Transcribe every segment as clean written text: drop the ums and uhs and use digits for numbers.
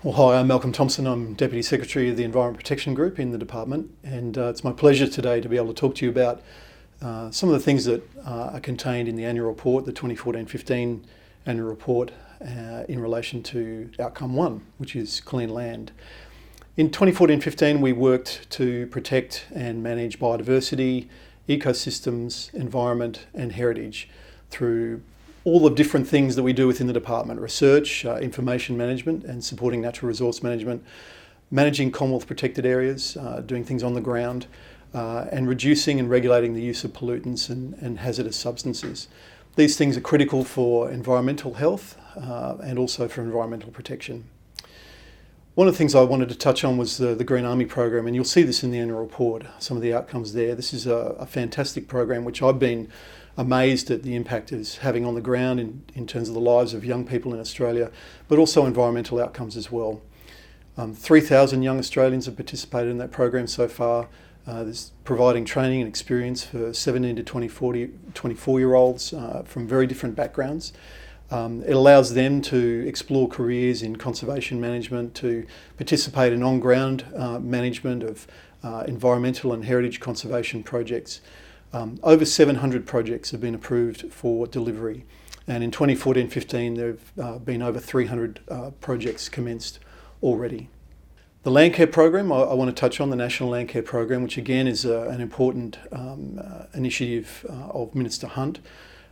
Well, hi, I'm Malcolm Thompson. I'm Deputy Secretary of the Environment Protection Group in the department, and it's my pleasure today to be able to talk to you about some of the things that are contained in the annual report, the 2014-15 annual report, in relation to Outcome 1, which is clean land. In 2014-15, we worked to protect and manage biodiversity, ecosystems, environment and heritage through all the different things that we do within the department: research, information management and supporting natural resource management, managing Commonwealth protected areas, doing things on the ground, and reducing and regulating the use of pollutants and hazardous substances. These things are critical for environmental health and also for environmental protection. One of the things I wanted to touch on was the Green Army program, and you'll see this in the annual report, some of the outcomes there. This is a fantastic program which I've been amazed at the impact it's having on the ground in terms of the lives of young people in Australia, but also environmental outcomes as well. 3,000 young Australians have participated in that program so far. There's providing training and experience for 17 to 24-year-olds from very different backgrounds. It allows them to explore careers in conservation management, to participate in on-ground management of environmental and heritage conservation projects. Over 700 projects have been approved for delivery, and in 2014-15 there have been over 300 projects commenced already. The Landcare program, I want to touch on the National Landcare program, which again is an important initiative of Minister Hunt.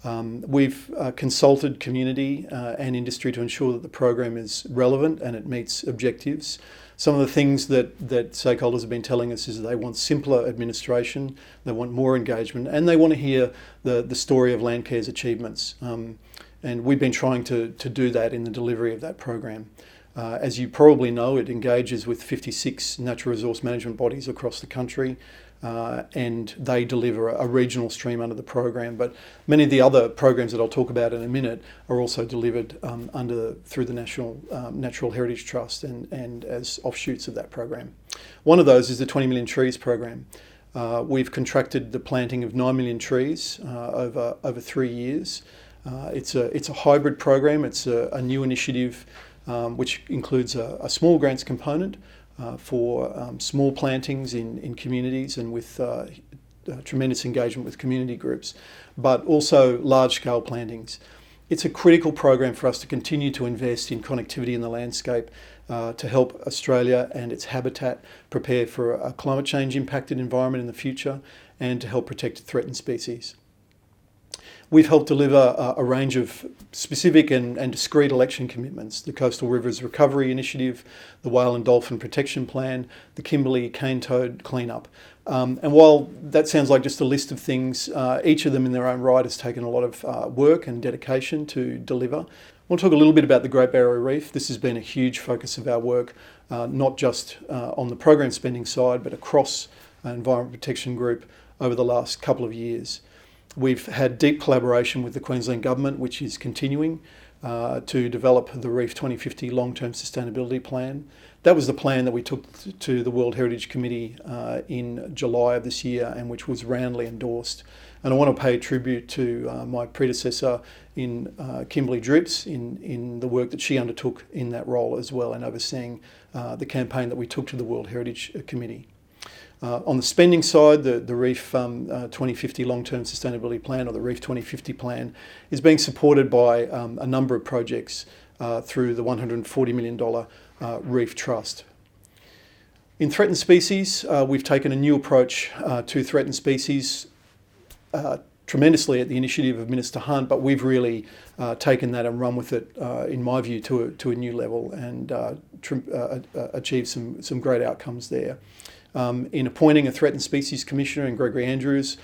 We've consulted community and industry to ensure that the program is relevant and it meets objectives. Some of the things that stakeholders have been telling us is they want simpler administration, they want more engagement, and they want to hear the story of Landcare's achievements. And we've been trying to do that in the delivery of that program. As you probably know, it engages with 56 natural resource management bodies across the country, and they deliver a regional stream under the program. But many of the other programs that I'll talk about in a minute are also delivered through the National Natural Heritage Trust and as offshoots of that program. One of those is the 20 Million Trees program. We've contracted the planting of 9 million trees over 3 years. It's a hybrid program. It's a new initiative which includes a small grants component for small plantings in communities and with tremendous engagement with community groups, but also large-scale plantings. It's a critical program for us to continue to invest in connectivity in the landscape to help Australia and its habitat prepare for a climate change impacted environment in the future and to help protect threatened species. We've helped deliver a range of specific and discrete election commitments: the Coastal Rivers Recovery Initiative, the Whale and Dolphin Protection Plan, the Kimberley Cane Toad Cleanup. And while that sounds like just a list of things, each of them in their own right has taken a lot of work and dedication to deliver. I want to talk a little bit about the Great Barrier Reef. This has been a huge focus of our work, not just on the program spending side, but across Environment Protection Group over the last couple of years. We've had deep collaboration with the Queensland Government, which is continuing to develop the Reef 2050 long-term sustainability plan. That was the plan that we took to the World Heritage Committee in July of this year, and which was roundly endorsed. And I want to pay tribute to my predecessor in Kimberley Drips in the work that she undertook in that role as well, and overseeing the campaign that we took to the World Heritage Committee. On the spending side, the Reef 2050 Long-Term Sustainability Plan, or the Reef 2050 Plan, is being supported by a number of projects through the $140 million Reef Trust. In threatened species, we've taken a new approach to threatened species, tremendously at the initiative of Minister Hunt, but we've really taken that and run with it, in my view, to a new level and achieved some great outcomes there. In appointing a Threatened Species Commissioner in Gregory Andrews,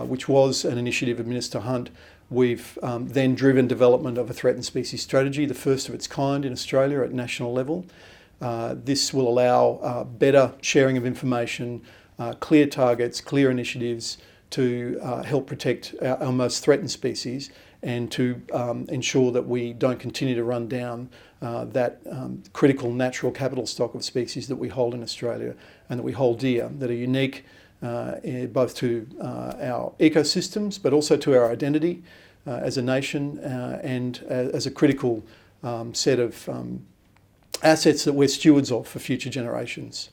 which was an initiative of Minister Hunt, we've then driven development of a threatened species strategy, the first of its kind in Australia at national level. This will allow better sharing of information, clear targets, clear initiatives to help protect our most threatened species and to ensure that we don't continue to run down that critical natural capital stock of species that we hold in Australia and that we hold dear, that are unique both to our ecosystems but also to our identity as a nation and as a critical set of assets that we're stewards of for future generations.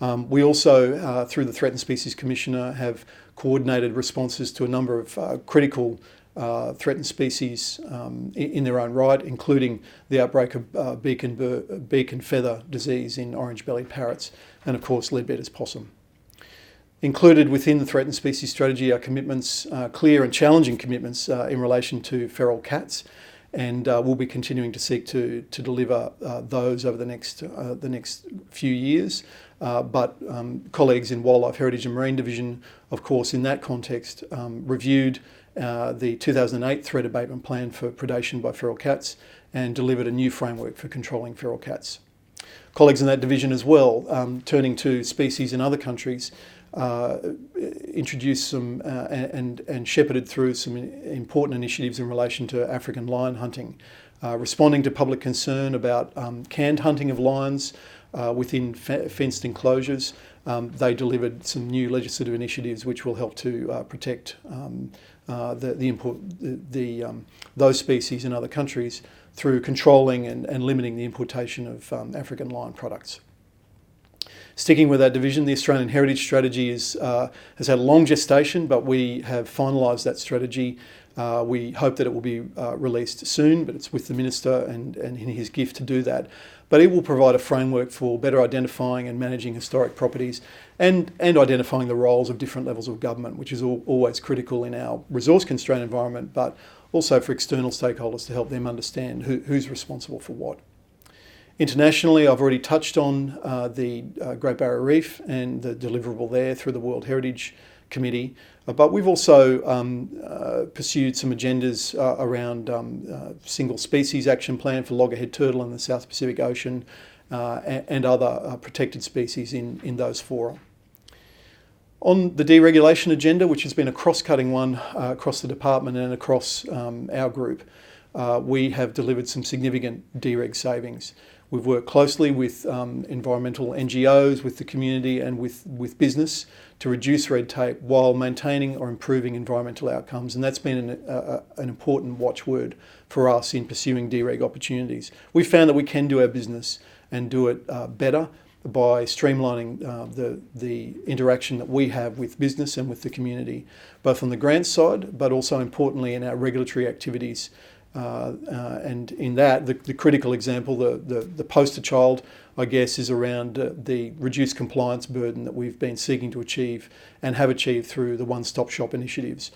We also, through the Threatened Species Commissioner, have coordinated responses to a number of critical threatened species in their own right, including the outbreak of beak and feather disease in orange-bellied parrots, and of course leadbeater's possum. Included within the threatened species strategy are commitments, clear and challenging commitments in relation to feral cats, and we'll be continuing to seek to deliver those over the next few years. But colleagues in Wildlife Heritage and Marine Division, of course, in that context, reviewed the 2008 Threat Abatement Plan for predation by feral cats and delivered a new framework for controlling feral cats. Colleagues in that division as well, turning to species in other countries, introduced some and shepherded through some important initiatives in relation to African lion hunting, responding to public concern about canned hunting of lions within fenced enclosures. They delivered some new legislative initiatives which will help to protect those species in other countries through controlling and limiting the importation of African lion products. Sticking with that division, the Australian Heritage Strategy has had a long gestation, but we have finalised that strategy. We hope that it will be released soon, but it's with the Minister and in his gift to do that. But it will provide a framework for better identifying and managing historic properties and identifying the roles of different levels of government, which is always critical in our resource-constrained environment, but also for external stakeholders to help them understand who's responsible for what. Internationally, I've already touched on the Great Barrier Reef and the deliverable there through the World Heritage Committee, but we've also pursued some agendas around single species action plan for loggerhead turtle in the South Pacific Ocean and other protected species in those fora. On the deregulation agenda, which has been a cross-cutting one across the department and across our group, we have delivered some significant dereg savings. We've worked closely with environmental NGOs, with the community and with business to reduce red tape while maintaining or improving environmental outcomes, and that's been an important watchword for us in pursuing dereg opportunities. We've found that we can do our business and do it better by streamlining the interaction that we have with business and with the community, both on the grant side, but also importantly in our regulatory activities. And in that, the critical example, the poster child, I guess, is around the reduced compliance burden that we've been seeking to achieve and have achieved through the one-stop shop initiatives.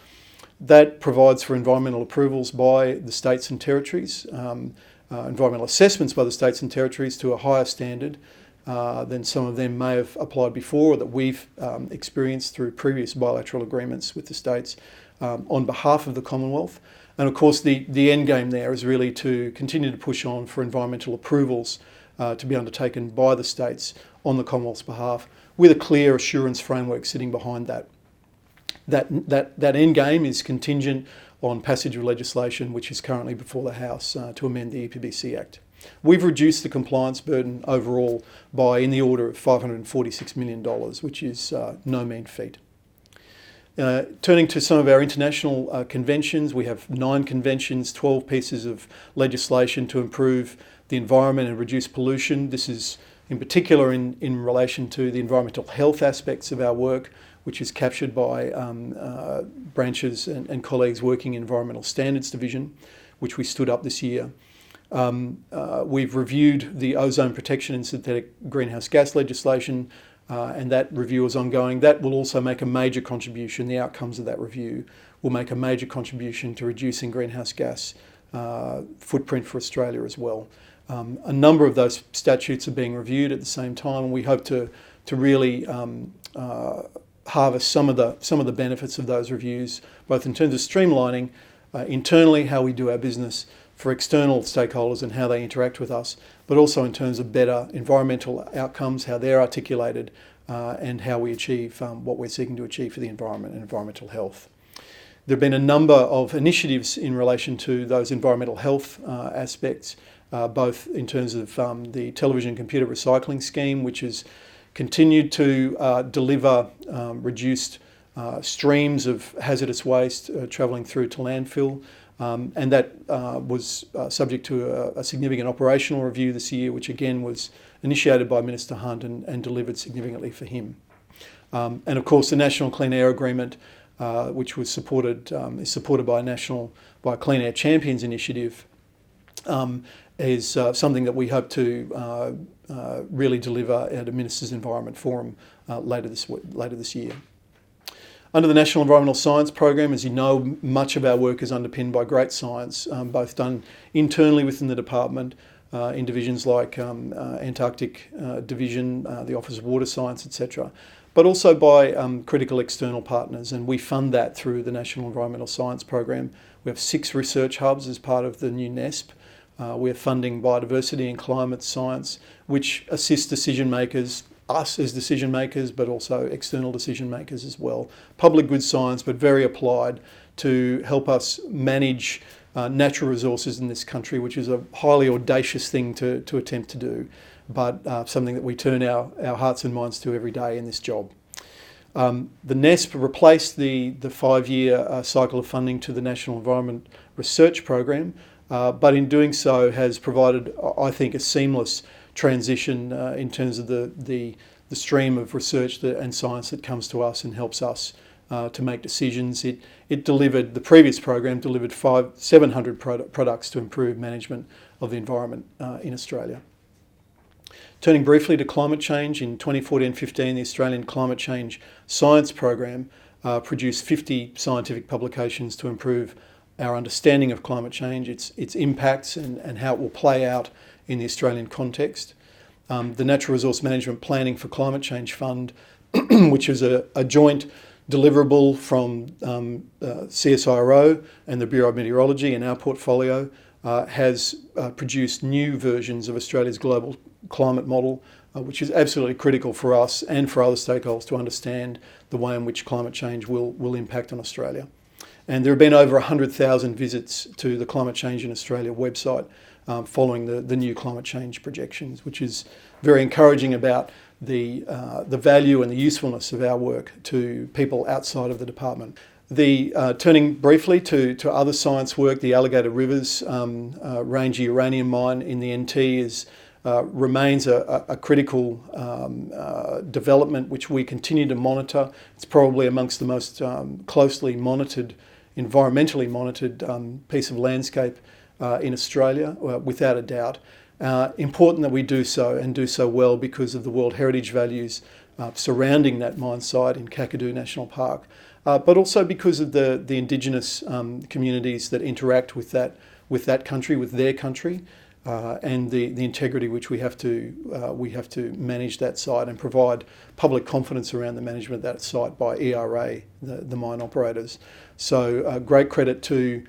That provides for environmental approvals by the states and territories, environmental assessments by the states and territories to a higher standard than some of them may have applied before, or that we've experienced through previous bilateral agreements with the states on behalf of the Commonwealth. And of course, the end game there is really to continue to push on for environmental approvals to be undertaken by the states on the Commonwealth's behalf, with a clear assurance framework sitting behind that. That end game is contingent on passage of legislation which is currently before the House to amend the EPBC Act. We've reduced the compliance burden overall by in the order of $546 million, which is no mean feat. Turning to some of our international conventions, we have 9 conventions, 12 pieces of legislation to improve the environment and reduce pollution. This is in particular in relation to the environmental health aspects of our work, which is captured by branches and colleagues working in Environmental Standards Division, which we stood up this year. We've reviewed the ozone protection and synthetic greenhouse gas legislation, and that review is ongoing. That will also make a major contribution. The outcomes of that review will make a major contribution to reducing greenhouse gas footprint for Australia as well. A number of those statutes are being reviewed at the same time, and we hope to really harvest some of the benefits of those reviews, both in terms of streamlining internally how we do our business, for external stakeholders and how they interact with us, but also in terms of better environmental outcomes, how they're articulated, and how we achieve what we're seeking to achieve for the environment and environmental health. There have been a number of initiatives in relation to those environmental health aspects, both in terms of the television computer recycling scheme, which has continued to deliver reduced streams of hazardous waste travelling through to landfill. And that was subject to a significant operational review this year, which again was initiated by Minister Hunt and delivered significantly for him. And of course, the National Clean Air Agreement, which was is supported by a Clean Air Champions initiative, is something that we hope to really deliver at a Ministers' Environment Forum later this year. Under the National Environmental Science Program, as you know, much of our work is underpinned by great science, both done internally within the department, in divisions like Antarctic Division, the Office of Water Science, etc., but also by critical external partners, and we fund that through the National Environmental Science Program. We have 6 research hubs as part of the new NESP. We're funding biodiversity and climate science, which assists decision makers, us as decision makers, but also external decision makers as well. Public good science, but very applied to help us manage natural resources in this country, which is a highly audacious thing to attempt to do, but something that we turn our hearts and minds to every day in this job. The NESP replaced the 5-year cycle of funding to the National Environment Research Program, but in doing so has provided, I think, a seamless transition in terms of the stream of research and science that comes to us and helps us to make decisions. The previous program delivered 700 products to improve management of the environment in Australia. Turning briefly to climate change, in 2014-15, the Australian Climate Change Science Program produced 50 scientific publications to improve our understanding of climate change, its impacts and how it will play out in the Australian context. The Natural Resource Management Planning for Climate Change Fund, which is a joint deliverable from CSIRO and the Bureau of Meteorology in our portfolio, has produced new versions of Australia's global climate model, which is absolutely critical for us and for other stakeholders to understand the way in which climate change will impact on Australia. And there have been over 100,000 visits to the Climate Change in Australia website following the new climate change projections, which is very encouraging about the value and the usefulness of our work to people outside of the department. Turning briefly to other science work, the Alligator Rivers Ranger uranium mine in the NT remains a critical development which we continue to monitor. It's probably amongst the most closely monitored, environmentally monitored piece of landscape in Australia, without a doubt. Important that we do so and do so well because of the World Heritage values surrounding that mine site in Kakadu National Park, but also because of the Indigenous communities that interact with that country, with their country, and the integrity which we have to manage that site and provide public confidence around the management of that site by ERA, the mine operators. So great credit to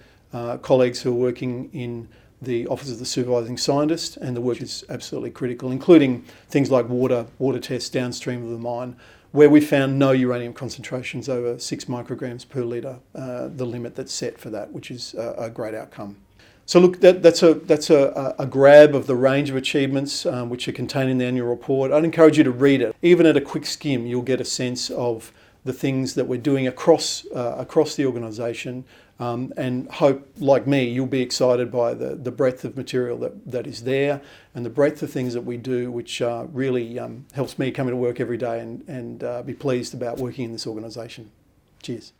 colleagues who are working in the Office of the Supervising Scientist, and the work is absolutely critical, including things like water tests downstream of the mine, where we found no uranium concentrations over 6 micrograms per litre, the limit that's set for that, which is a great outcome. So look, that's a grab of the range of achievements which are contained in the annual report. I'd encourage you to read it. Even at a quick skim, you'll get a sense of the things that we're doing across the organisation, and hope, like me, you'll be excited by the breadth of material that is there and the breadth of things that we do, which really helps me come into work every day and be pleased about working in this organisation. Cheers.